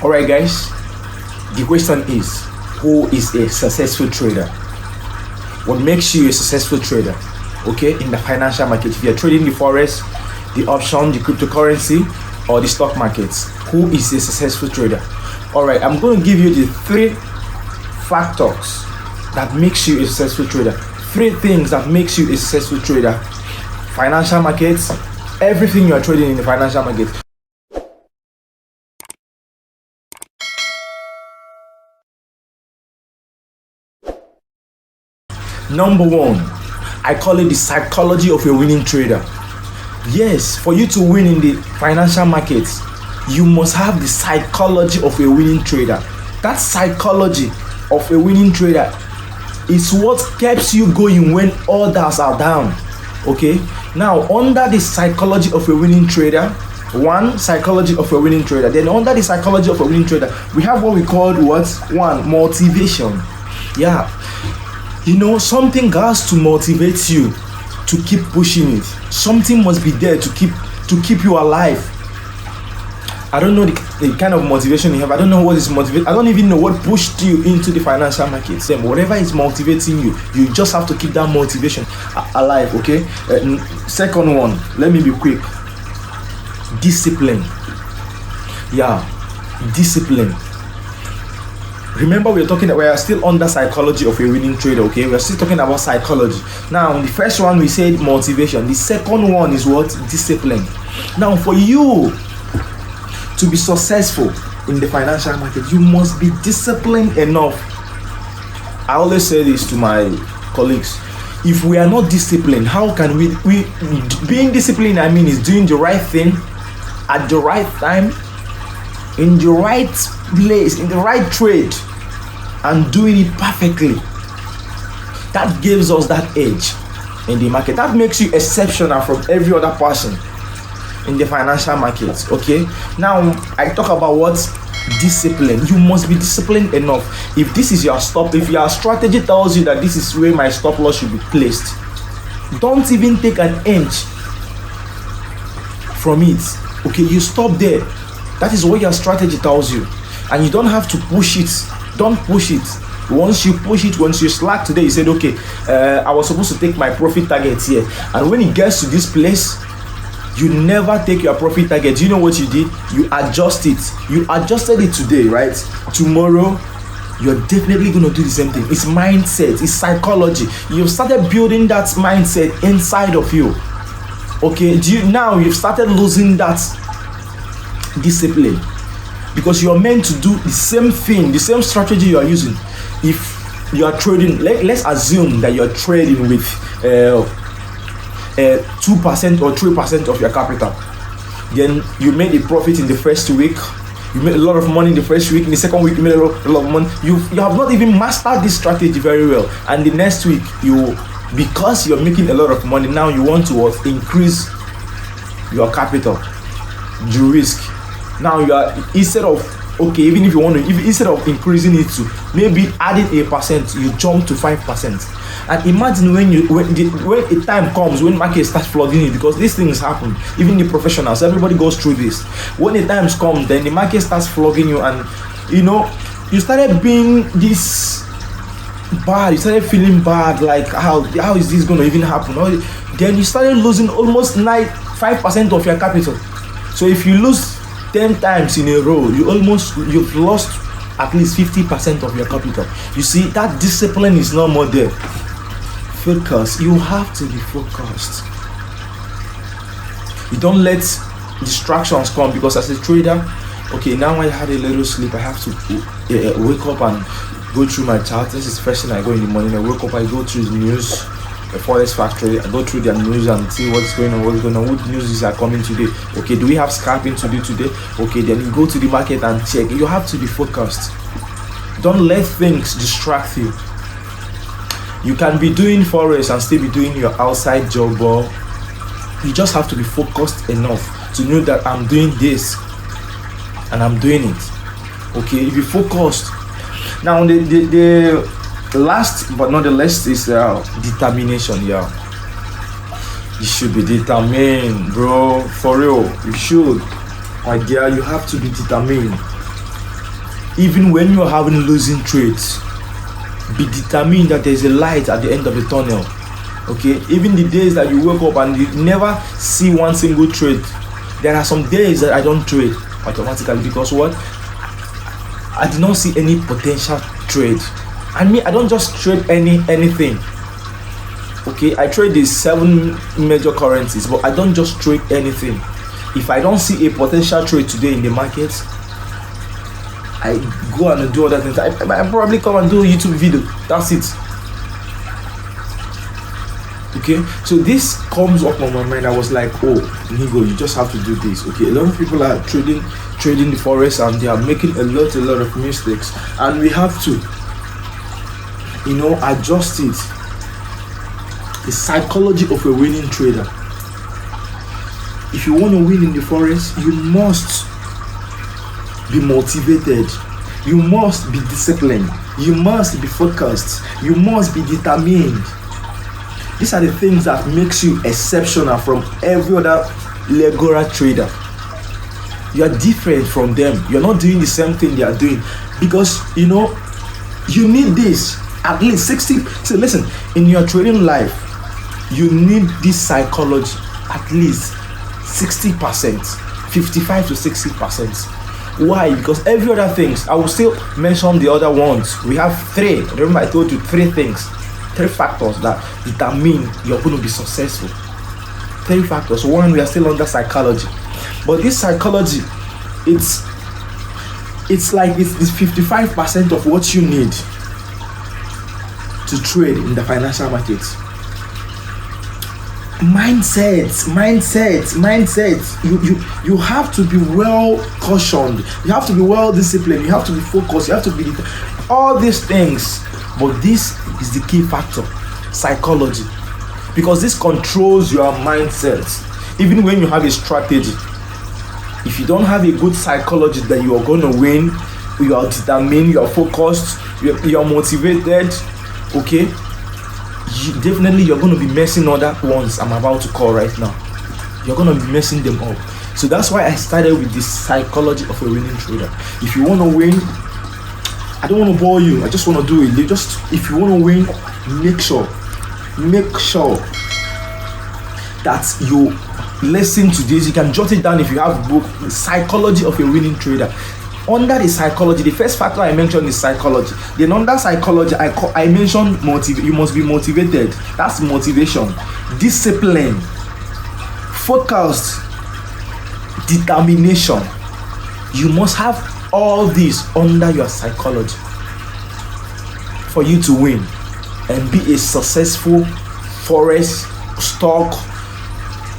All right, guys. The question is, who is a successful trader? What makes you a successful trader? Okay, in the financial market, if you're trading the forex, the option, the cryptocurrency, or the stock markets, who is a successful trader? All right, I'm going to give you the 3 factors that makes you a successful trader. 3 things that makes you a successful trader. Financial markets, everything you are trading in the financial market. Number 1, I call it the psychology of a winning trader. Yes, for you to win in the financial markets, you must have the psychology of a winning trader. That psychology of a winning trader is what keeps you going when others are down. Okay, now under the psychology of a winning trader, 1, psychology of a winning trader. Then under the psychology of a winning trader, we have what we call 1, motivation. Yeah, you know, something has to motivate you to keep pushing it. Something must be there to keep you alive. I don't know the kind of motivation you have. I don't know what is motivating. I don't even know what pushed you into the financial markets. Whatever is motivating you, you just have to keep that motivation alive. Okay. Second one, let me be quick. Discipline. Yeah, discipline. Remember, we are still under psychology of a winning trader. Okay, we are still talking about psychology. Now, the first one we said motivation. The second one is what? Discipline. Now, for you to be successful in the financial market, you must be disciplined enough. I always say this to my colleagues: if we are not disciplined, how can we being disciplined, I mean, is doing the right thing at the right time, in the right place, in the right trade, and doing it perfectly. That gives us that edge in the market. That makes you exceptional from every other person in the financial markets. Okay, now I talk about what? Discipline. You must be disciplined enough. If this is your stop, if your strategy tells you that this is where my stop loss should be placed, don't even take an inch from it. Okay, you stop there. That is what your strategy tells you, and you don't have to push it. Don't push it. Once you push it, once you slack today, you said, okay, I was supposed to take my profit target here, and when it gets to this place, you never take your profit target. You know what you did? You adjust it. You adjusted it today, right? Tomorrow, you're definitely going to do the same thing. It's mindset. It's psychology. You've started building that mindset inside of you. Okay, now you've started losing that discipline, because you're meant to do the same thing, the same strategy you are using. If you are trading, let's assume that you're trading with 2% or 3% of your capital. Then you made a profit in the first week, you made a lot of money in the first week, in the second week you made a lot of money. You have not even mastered this strategy very well, and the next week, because you're making a lot of money, now you want to increase your capital, the risk. Now you are, instead of instead of increasing it to maybe adding 8%, you jump to 5%. And imagine when a time comes when market starts flooding it, because these things happen. Even the professionals, everybody goes through this. When the times come, then the market starts flogging you, and you started being this bad. You started feeling bad, like how is this going to even happen? Then you started losing almost 5% of your capital. So if you lose 10 times in a row, you've lost at least 50% of your capital. You see, that discipline is no more there. Focus. You have to be focused. You don't let distractions come, because as a trader, okay, now I had a little sleep, I have to wake up and go through my chart. This is the first thing I go in the morning. I wake up, I go through the news, the Forex factory, I go through their news and see what's going on, what news are coming today. Okay, do we have scalping to do today? Okay, then you go to the market and check. You have to be focused. Don't let things distract you. You can be doing Forex and still be doing your outside job, but you just have to be focused enough to know that I'm doing this and I'm doing it. Okay, if you focused. Now the last but not the least is determination. Yeah, you should be determined, bro, for real. You should, my dear. You have to be determined. Even when you're having losing trades, be determined that there's a light at the end of the tunnel. Okay, even the days that you wake up and you never see one single trade, there are some days that I don't trade automatically because what? I did not see any potential trade. And me, I don't just trade anything. Okay, I trade the 7 major currencies, but I don't just trade anything. If I don't see a potential trade today in the market, I go and do other things. I probably come and do a YouTube video. That's it. Okay, so this comes up on my mind. I was like, oh, Nigo, you just have to do this. Okay, a lot of people are trading the Forex and they are making a lot of mistakes, and we have to, adjust it. The psychology of a winning trader. If you want to win in the Forex, you must be motivated. You must be disciplined. You must be focused. You must be determined. These are the things that makes you exceptional from every other Legora trader. You are different from them. You're not doing the same thing they are doing because you need this at least 60. So listen, in your trading life, you need this psychology at least 60%, 55 to 60%. Why? Because every other things, I will still mention the other ones. We have 3. Remember, I told you 3 things, 3 factors that determine you're going to be successful. 3 factors. 1, we are still under psychology, but this psychology, it's 55% of what you need to trade in the financial markets. Mindset. You have to be well cautioned. You have to be well disciplined. You have to be focused. You have to be all these things. But this is the key factor, psychology, because this controls your mindset. Even when you have a strategy, if you don't have a good psychology that you are going to win, you are determined, you are focused, you are motivated. Okay. You're going to be messing other ones I'm about to call right now. You're going to be messing them up. So that's why I started with this psychology of a winning trader. If you want to win, I don't want to bore you. I just want to do it. If you want to win, make sure that you listen to this. You can jot it down if you have a book, Psychology of a Winning Trader. Under the psychology, the first factor I mentioned is psychology. Then under psychology, I mentioned you must be motivated. That's motivation. Discipline, focused, determination. You must have all this under your psychology for you to win and be a successful Forex, stock,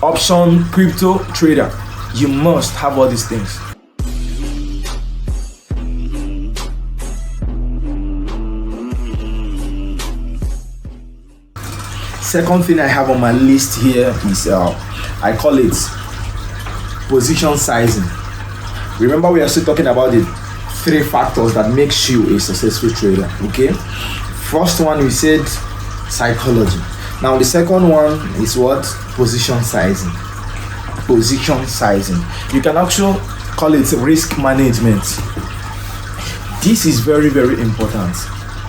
option, crypto trader. You must have all these things. Second thing I have on my list here is I call it position sizing. Remember, we are still talking about the 3 factors that makes you a successful trader. Okay, first one we said psychology. Now the second one is what? Position sizing. You can actually call it risk management. This is very important.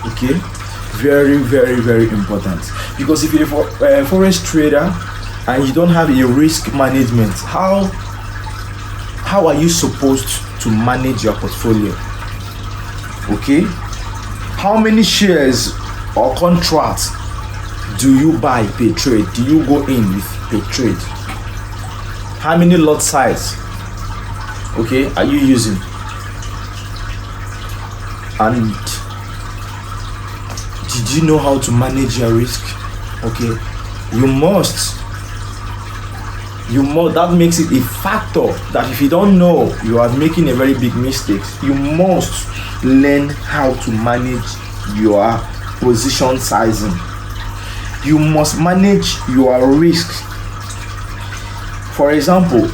Okay, very important, because if you're a forex trader and you don't have a risk management, how are you supposed to manage your portfolio? Okay, how many shares or contracts do you buy per trade? Do you go in with per trade? How many lot size, okay, are you using? And did you know how to manage your risk? Okay, you must. That makes it a factor that if you don't know, you are making a very big mistake. You must learn how to manage your position sizing. You must manage your risk. For example,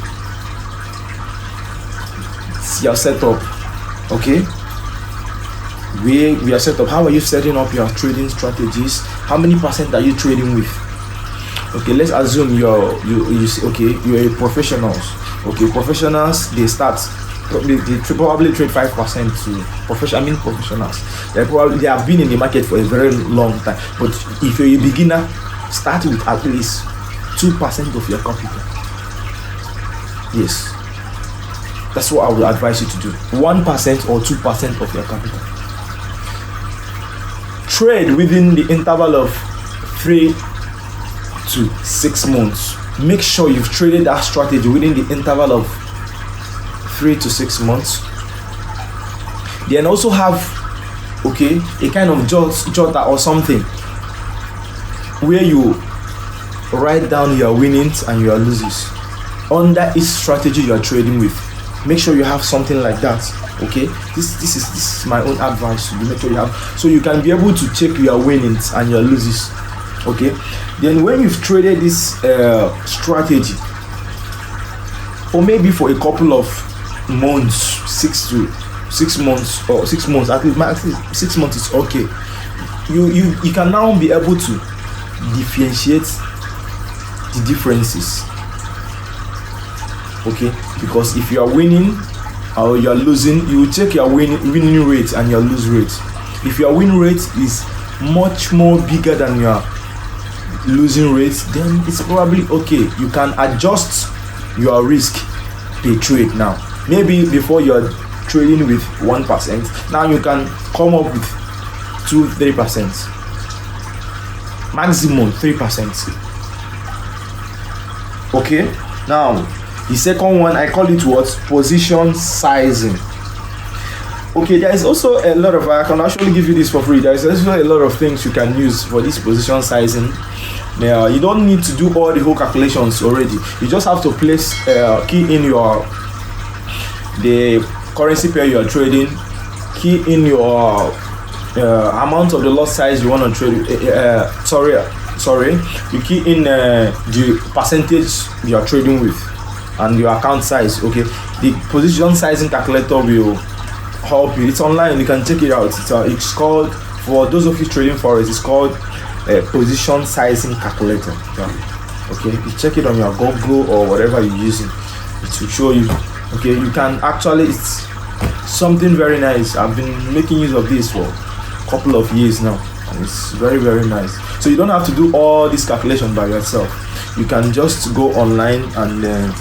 your setup. Okay, we are set up. How are you setting up your trading strategies? How many percent are you trading with? Okay, let's assume you're a professionals. Okay, professionals, they start probably trade 5% to professionals. They have been in the market for a very long time. But if you're a beginner, start with at least 2% of your capital. Yes, that's what I would advise you to do. 1% or 2% of your capital. Trade within the interval of 3 to 6 months. Make sure you've traded that strategy within the interval of 3 to 6 months. Then also have a kind of jotter or something where you write down your winnings and your losses under each strategy you are trading with. Make sure you have something like that. Okay, this is my own advice. You make sure you have, so you can be able to check your winnings and your losses. Okay, then when you've traded this strategy for a couple of months, 6 months or 6 months, at least 6 months is okay. You can now be able to differentiate the differences. Okay, because if you are winning or you are losing, you will check your winning rate and your lose rate. If your win rate is much more bigger than your losing rate, then it's probably okay. You can adjust your risk per trade now. Maybe before you're trading with 1%, now you can come up with 2-3%, maximum 3%. Okay, now the second one, I call it what? Position sizing. Okay, there is also a lot of, I can actually give you this for free. There is also a lot of things you can use for this position sizing. Now, you don't need to do all the whole calculations already. You just have to place, key in the currency pair you are trading, key in your amount of the lot size you want to trade. You key in the percentage you are trading with and your account size. Okay, the position sizing calculator will help you. It's online, you can check it out. It's called, for those of you trading Forex, it's called position sizing calculator. Yeah. Okay, you check it on your Google or whatever you're using, it will show you. Okay, you can actually, it's something very nice. I've been making use of this for a couple of years now, and it's very, very nice. So you don't have to do all this calculation by yourself. You can just go online and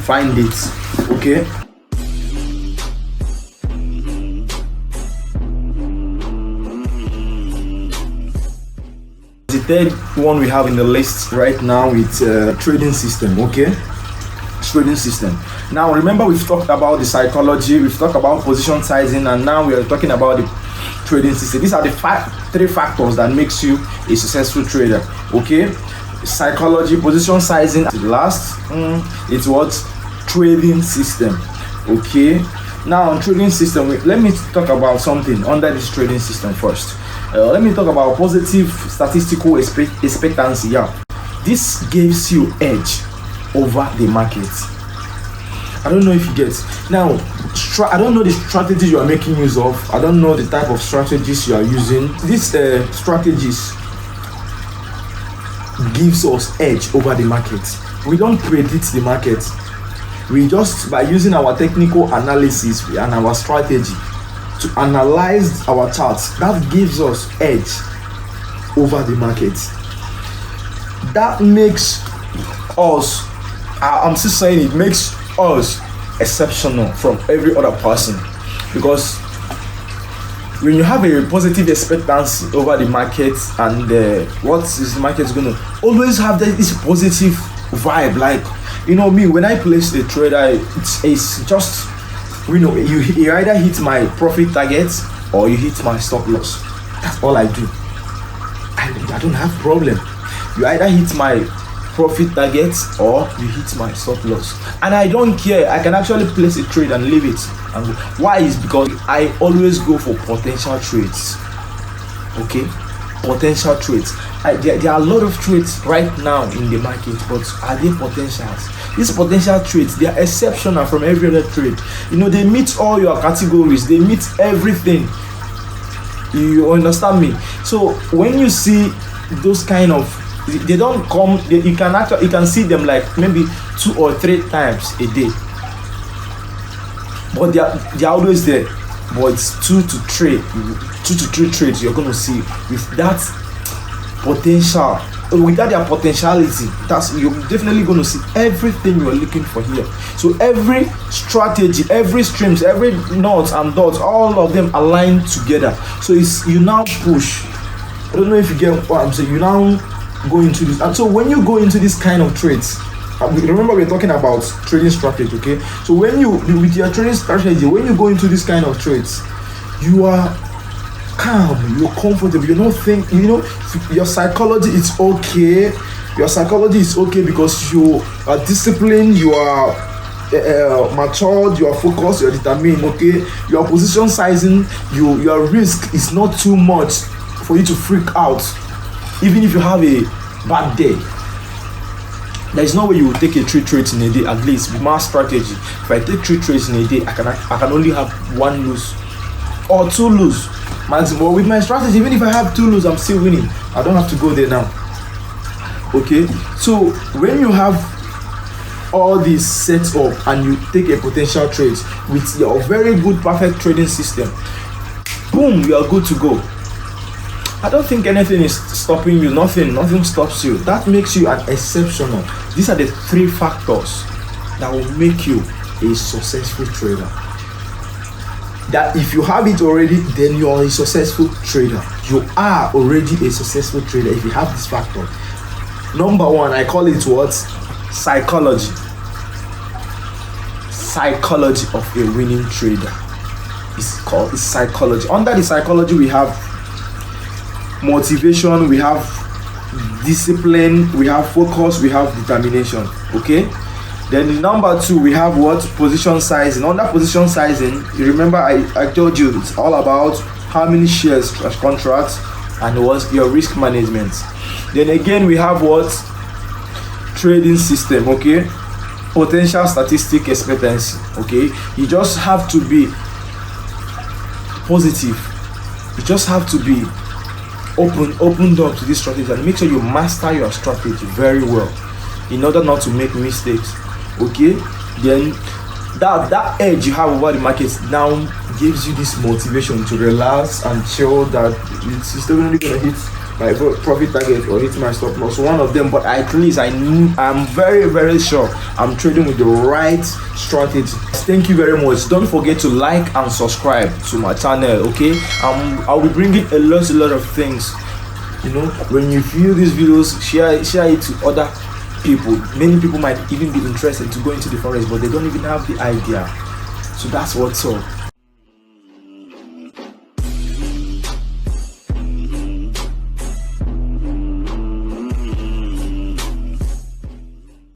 find it. Okay, the third one we have in the list right now is trading system. Okay, trading system. Now remember, we've talked about the psychology, we've talked about position sizing, and now we are talking about the trading system. These are the 3 factors that makes you a successful trader. Okay, psychology, position sizing. Last, it's what? Trading system. Okay, now trading system, let me talk about something under this trading system first. Let me talk about positive statistical expectancy. Yeah, this gives you edge over the market. I don't know if you get. Now, I don't know the strategy you are making use of. I don't know the type of strategies you are using. These strategies gives us edge over the market. We don't predict the market. We just, by using our technical analysis and our strategy to analyze our charts, that gives us edge over the market. That makes us, I'm still saying, it makes us exceptional from every other person, because when you have a positive expectancy over the market, and what is the market going to always have this positive vibe, like, you know me, when I place a trade, it's just, you know, you either hit my profit target or you hit my stop loss. That's all I do. I don't have problem. You either hit my profit target or you hit my stop loss, and I don't care. I can actually place a trade and leave it. And why? Is because I always go for potential trades. Okay, potential trades. There are a lot of trades right now in the market, but are they potentials? These potential trades, they are exceptional from every other trade. You know, they meet all your categories, they meet everything. You understand me? So when you see those kind of, they don't come, you can see them like maybe 2 or 3 times a day. but they're always there. But it's 2 to 3 trades you're going to see with that potential, without their potentiality. That's, you're definitely going to see everything you're looking for here. So every strategy, every streams, every knots and dots, all of them align together. So it's, you now push. I don't know if you get what I'm saying. You now go into this, and so when you go into this kind of trades, remember we're talking about trading strategy, okay? So when you, with your trading strategy, when you go into this kind of trades, you are calm, you're comfortable, you're not thinking, you know, your psychology is okay. Your psychology is okay because you are disciplined, you are matured, you are focused, you are determined, okay? Your position sizing, your risk is not too much for you to freak out, even if you have a bad day. There is no way you will take a 3 trades in a day. At least with my strategy, if I take 3 trades in a day, I can only have 1 lose or 2 lose maximum. With my strategy, even if I have 2 lose, I'm still winning. I don't have to go there now. Okay, so when you have all these sets up and you take a potential trade with your very good perfect trading system, boom, you are good to go. I don't think anything is stopping you. Nothing stops you. That makes you an exceptional. These are the 3 factors that will make you a successful trader. That if you have it already, then you are a successful trader. You are already a successful trader if you have this factor. Number 1, I call it what? Psychology. Psychology of a winning trader. It's called psychology. Under the psychology, we have motivation, we have discipline, we have focus, we have determination. Okay, then the number 2, we have what? Position sizing. Under position sizing, you remember I told you it's all about how many shares / contracts and what's your risk management. Then again, we have what? Trading system. Okay, potential statistic expectancy. Okay, you just have to be positive, you just have to be opened up to this strategy, and make sure you master your strategy very well in order not to make mistakes. Okay, then that edge you have over the market now gives you this motivation to relax and chill, that it's definitely gonna hit my profit target or hit my stop loss, one of them. But at least I'm very, very sure I'm trading with the right strategy. Thank you very much. Don't forget to like and subscribe to my channel. Okay, I'll be bringing a lot of things. You know, when you view these videos, share it to other people. Many people might even be interested to go into the forex, but they don't even have the idea. So that's what's up.